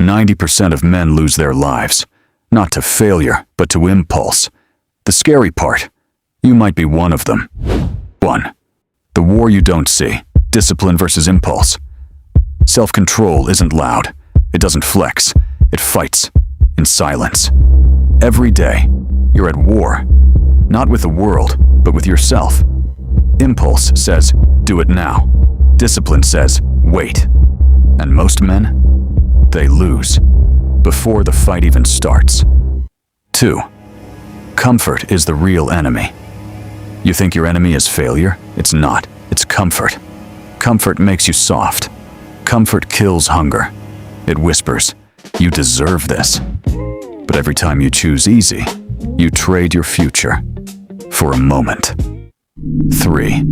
90% of men lose their lives, not to failure, but to impulse. The scary part, you might be one of them. 1. The war you don't see, discipline versus impulse. Self-control isn't loud. It doesn't flex. It fights in silence. Every day, you're at war, not with the world, but with yourself. Impulse says, do it now. Discipline says, wait. And most men, they lose before the fight even starts. 2. Comfort is the real enemy. You think your enemy is failure? It's not. It's comfort. Comfort makes you soft. Comfort kills hunger. It whispers, you deserve this. But every time you choose easy, you trade your future for a moment. 3.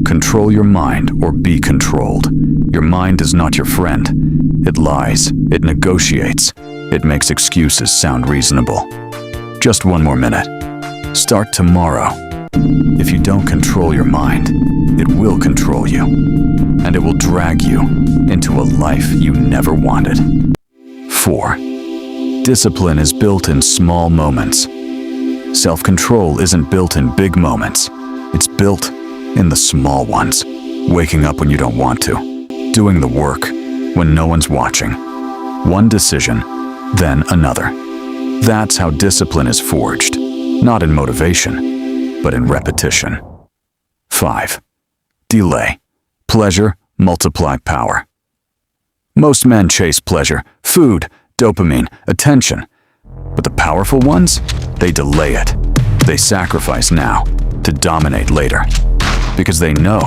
Control your mind or be controlled. Your mind is not your friend. It lies. It negotiates. It makes excuses sound reasonable. Just one more minute. Start tomorrow. If you don't control your mind, it will control you. And it will drag you into a life you never wanted. 4. Discipline is built in small moments. Self-control isn't built in big moments. It's built in the small ones. Waking up when you don't want to. Doing the work when no one's watching. One decision, then another. That's how discipline is forged. Not in motivation, but in repetition. 5. Delay. Pleasure, multiply power. Most men chase pleasure, food, dopamine, attention. But the powerful ones, they delay it. They sacrifice now to dominate later. Because they know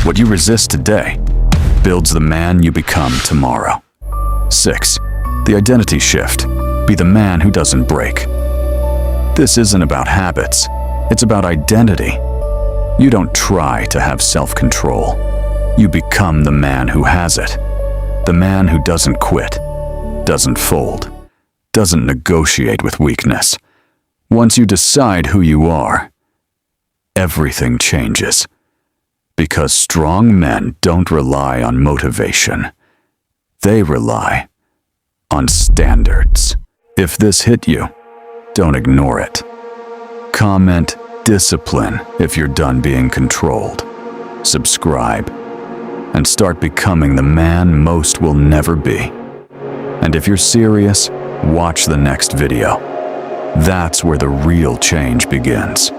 what you resist today builds the man you become tomorrow. 6. The identity shift. Be the man who doesn't break. This isn't about habits. It's about identity. You don't try to have self-control. You become the man who has it. The man who doesn't quit, doesn't fold, doesn't negotiate with weakness. Once you decide who you are, everything changes. Because strong men don't rely on motivation. They rely on standards. If this hit you, don't ignore it. Comment discipline if you're done being controlled. Subscribe and start becoming the man most will never be. And if you're serious, watch the next video. That's where the real change begins.